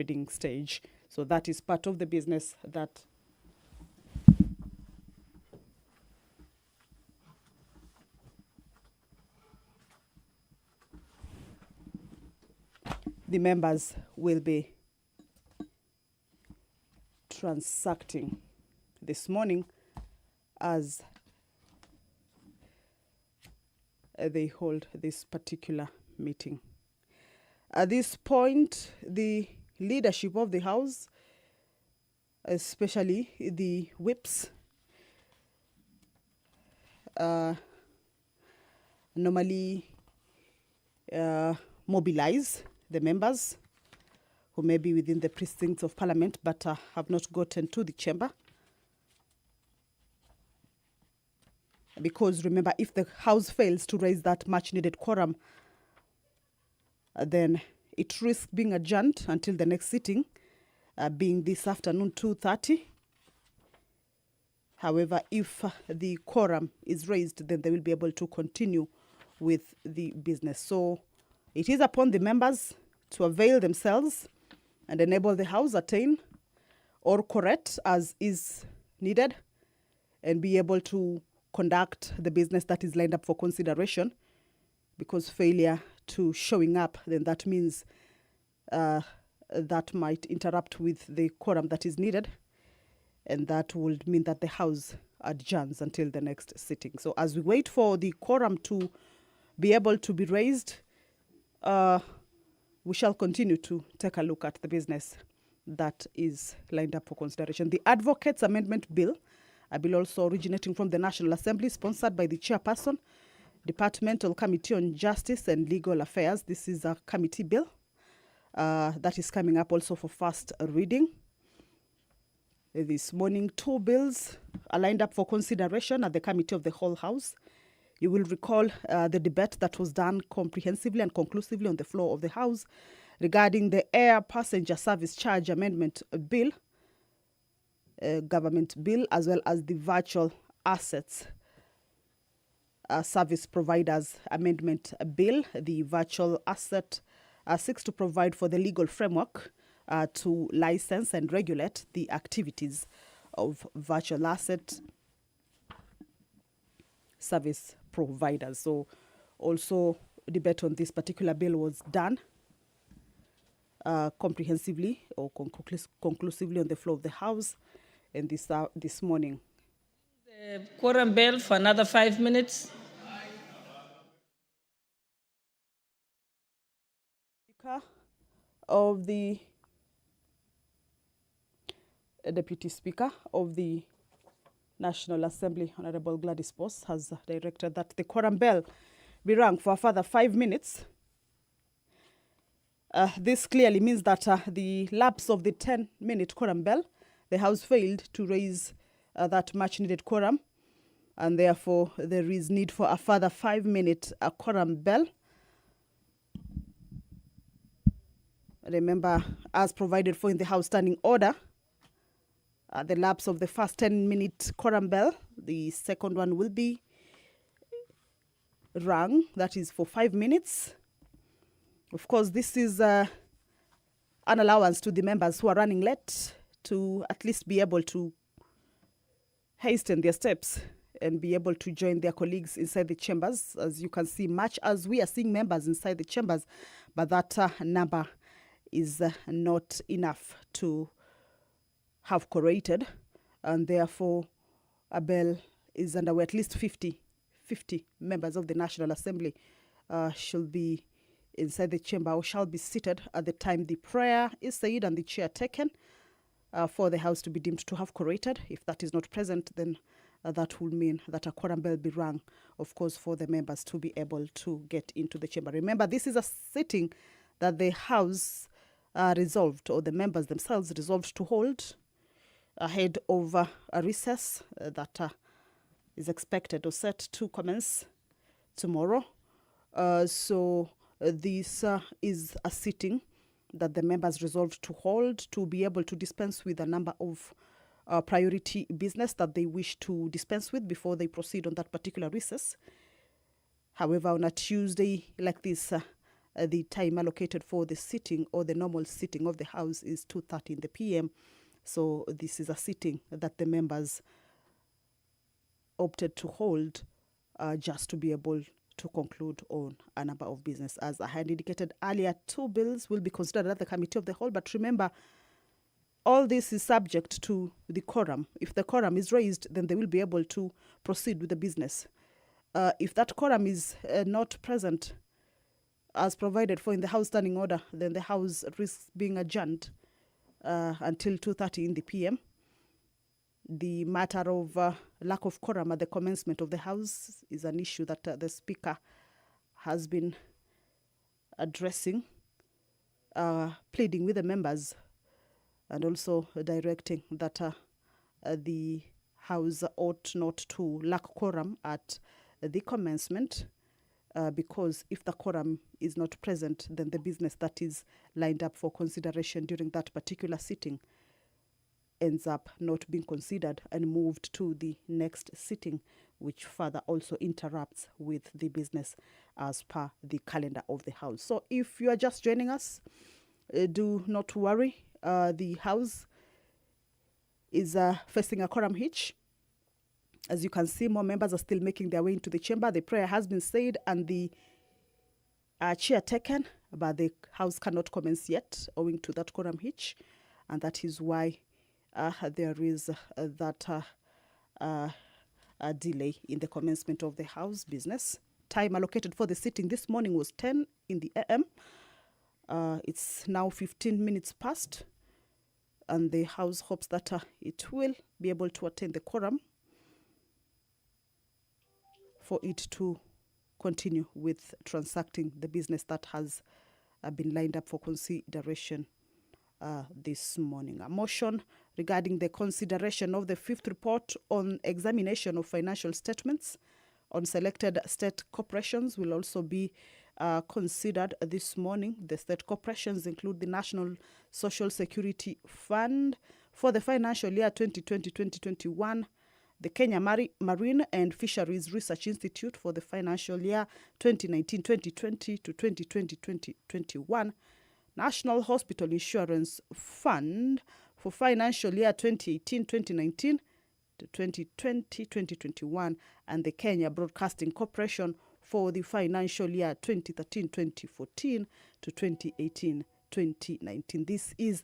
reading stage. So that is part of the business that the members will be transacting this morning as they hold this particular meeting. At this point, the leadership of the House, especially the whips, normally mobilize the members who may be within the precincts of Parliament but have not gotten to the chamber. Because remember, if the House fails to raise that much needed quorum, then it risks being adjourned until the next sitting, being this afternoon, 2:30. However, if the quorum is raised, then they will be able to continue with the business. So it is upon the members to avail themselves and enable the House attain or correct as is needed and be able to conduct the business that is lined up for consideration, because failure to showing up, then that means that might interrupt with the quorum that is needed, and that would mean that the House adjourns until the next sitting. So as we wait for the quorum to be able to be raised, we shall continue to take a look at the business that is lined up for consideration. The Advocates Amendment Bill, a bill also originating from the National Assembly, sponsored by the Chairperson, Departmental Committee on Justice and Legal Affairs. This is a committee bill that is coming up also for first reading. This morning, two bills are lined up for consideration at the Committee of the Whole House. You will recall the debate that was done comprehensively and conclusively on the floor of the House regarding the Air Passenger Service Charge Amendment Bill, government bill, as well as the Virtual Assets Service Providers Amendment Bill. The Virtual Asset seeks to provide for the legal framework to license and regulate the activities of virtual asset service providers. So also debate on this particular bill was done comprehensively or conclusively on the floor of the House, and this morning. The quorum bell for another 5 minutes. Speaker of the Deputy Speaker of the National Assembly, Honorable Gladys Boss, has directed that the quorum bell be rung for a further 5 minutes. This clearly means that the lapse of the 10-minute quorum bell, the House failed to raise that much-needed quorum, and therefore there is need for a further 5-minute quorum bell. Remember, as provided for in the House Standing Order, the lapse of the first 10-minute quorum bell, the second one will be rung, that is for 5 minutes. Of course, this is an allowance to the members who are running late to at least be able to hasten their steps and be able to join their colleagues inside the chambers. As you can see, much as we are seeing members inside the chambers, but that number is not enough to have corrected, and therefore a bell is underway. At least 50 members of the National Assembly should be inside the chamber or shall be seated at the time the prayer is said and the chair taken for the House to be deemed to have corrected. If that is not present, then that will mean that a quorum bell be rung, of course, for the members to be able to get into the chamber. Remember, this is a sitting that the House resolved, or the members themselves resolved to hold ahead of a recess that is expected or set to commence tomorrow. So this is a sitting that the members resolved to hold to be able to dispense with a number of priority business that they wish to dispense with before they proceed on that particular recess. However, on a Tuesday like this, the time allocated for the sitting or the normal sitting of the House is 2:30 in the PM. So this is a sitting that the members opted to hold just to be able to conclude on a number of business. As I had indicated earlier, 2 bills will be considered at the Committee of the Whole. But remember, all this is subject to the quorum. If the quorum is raised, then they will be able to proceed with the business. If that quorum is not present, as provided for in the House Standing Order, then the House risks being adjourned until 2:30 in the PM. The matter of lack of quorum at the commencement of the House is an issue that the Speaker has been addressing, pleading with the members and also directing that the House ought not to lack quorum at the commencement, because if the quorum is not present, then the business that is lined up for consideration during that particular sitting ends up not being considered and moved to the next sitting, which further also interrupts with the business as per the calendar of the House. So if you are just joining us, do not worry. The House is facing a quorum hitch. As you can see, more members are still making their way into the chamber. The prayer has been said and the chair taken, but the House cannot commence yet owing to that quorum hitch. And that is why there is that delay in the commencement of the House business. Time allocated for the sitting this morning was 10 in the AM. It's now 15 minutes past, and the House hopes that it will be able to attain the quorum for it to continue with transacting the business that has been lined up for consideration this morning. A motion regarding the consideration of the 5th report on examination of financial statements on selected state corporations will also be considered this morning. The state corporations include the National Social Security Fund for the financial year 2020-2021, the Kenya Marine and Fisheries Research Institute for the financial year 2019-2020 to 2020-2021, National Hospital Insurance Fund for financial year 2018-2019 to 2020-2021, and the Kenya Broadcasting Corporation for the financial year 2013-2014 to 2018-2019. This is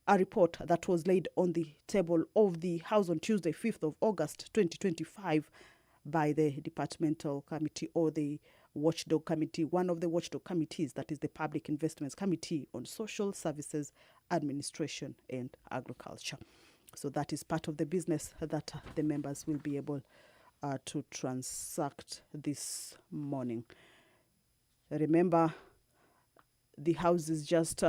a report that was laid on the table of the House on Tuesday, 5th of August 2025 by the Departmental Committee or the Watchdog Committee, one of the watchdog committees, that is the Public Investments Committee on Social Services, Administration and Agriculture. So that is part of the business that the members will be able to transact this morning. Remember, the House is just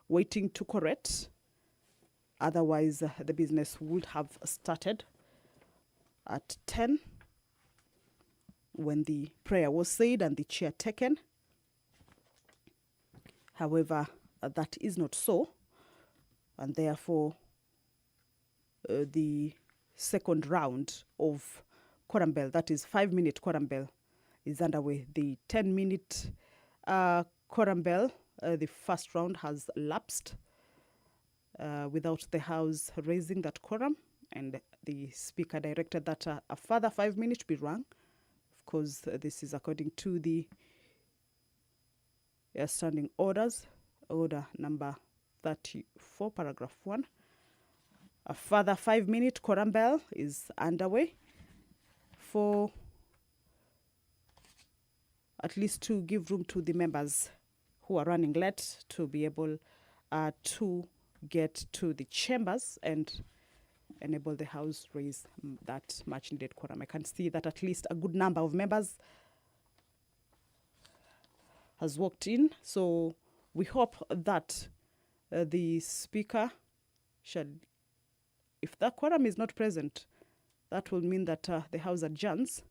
waiting to correct. Otherwise, the business would have started at 10 when the prayer was said and the chair taken. However, that is not so, and therefore the second round of quorum bell, that is 5-minute quorum bell, is underway. The 10-minute quorum bell, the first round has lapsed without the House raising that quorum, and the Speaker directed that a further 5 minutes be rung. Of course, this is according to the standing orders, order number 34, paragraph 1. A further 5-minute quorum bell is underway for at least to give room to the members who are running late to be able to get to the chambers and enable the House raise that much needed quorum. I can see that at least a good number of members has walked in, so we hope that the Speaker shall, if the quorum is not present, that will mean that the House adjourns.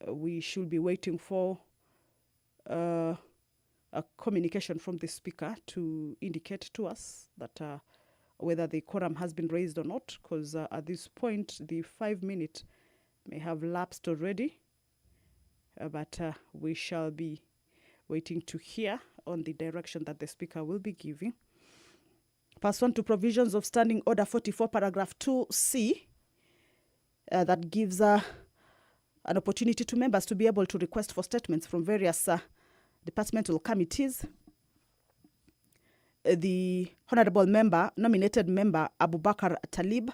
We should be waiting for a communication from the Speaker to indicate to us that whether the quorum has been raised or not, because at this point the 5 minute may have lapsed already. but we shall be waiting to hear on the direction that the Speaker will be giving. Pursuant to provisions of Standing Order 44, paragraph 2C, that gives an opportunity to members to be able to request for statements from various departmental committees. The Honorable Member, nominated member Abubakar Talib,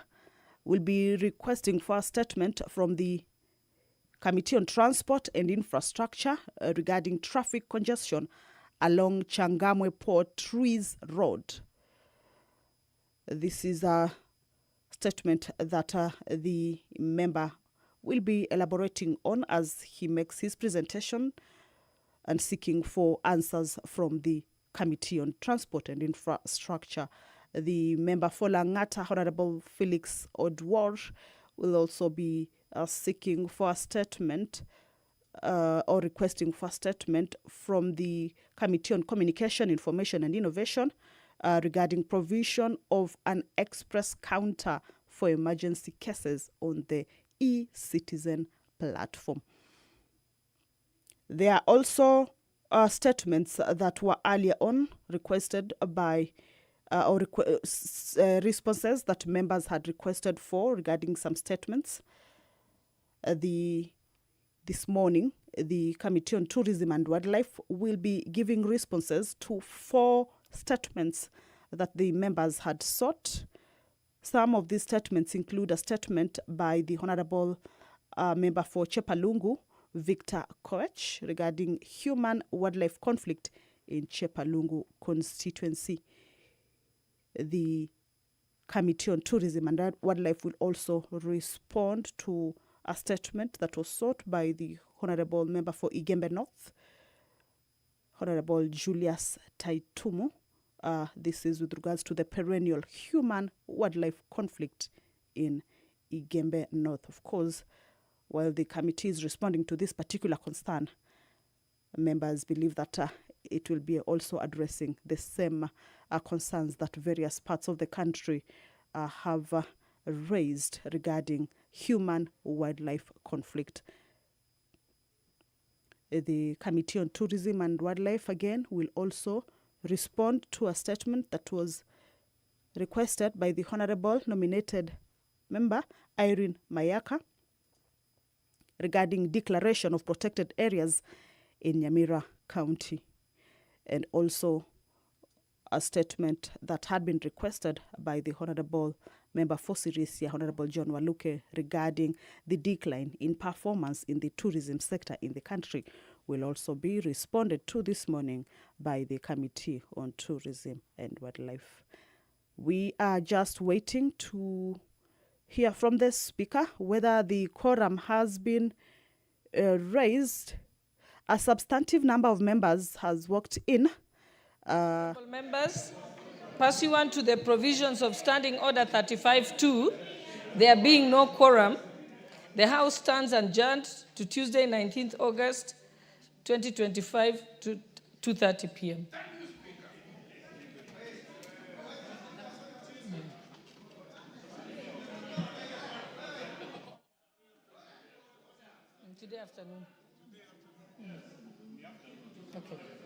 will be requesting for a statement from the Committee on Transport and Infrastructure regarding traffic congestion along Changamwe Port Trees Road. This is a statement that the member will be elaborating on as he makes his presentation and seeking for answers from the Committee on Transport and Infrastructure. The member for Langata, Honorable Felix Odwar, will also be seeking for a statement or requesting for a statement from the Committee on Communication, Information and Innovation regarding provision of an express counter for emergency cases on the e-Citizen platform. There are also statements that were earlier on requested by responses that members had requested for regarding some statements. This morning, the Committee on Tourism and Wildlife will be giving responses to 4 statements that the members had sought. Some of these statements include a statement by the Honorable Member for Chepalungu, Victor Koech, regarding human-wildlife conflict in Chepalungu constituency. The Committee on Tourism and Wildlife will also respond to a statement that was sought by the Honorable Member for Igembe North, Honorable Julius Taitumu. This is with regards to the perennial human-wildlife conflict in Igembe North. Of course, while the committee is responding to this particular concern, members believe that it will be also addressing the same concerns that various parts of the country have raised regarding human-wildlife conflict. The Committee on Tourism and Wildlife, again, will also respond to a statement that was requested by the Honorable nominated member, Irene Mayaka, regarding declaration of protected areas in Nyamira County, and also a statement that had been requested by the Honorable Member for Sirisia, Honorable John Waluke, regarding the decline in performance in the tourism sector in the country, will also be responded to this morning by the Committee on Tourism and Wildlife. We are just waiting to hear from the Speaker whether the quorum has been raised. A substantive number of members has walked in. Members, pursuant to the provisions of Standing Order 35-2, there being no quorum, the House stands adjourned to Tuesday, 19th August, 2025 to 2:30 p.m. Today afternoon. Okay.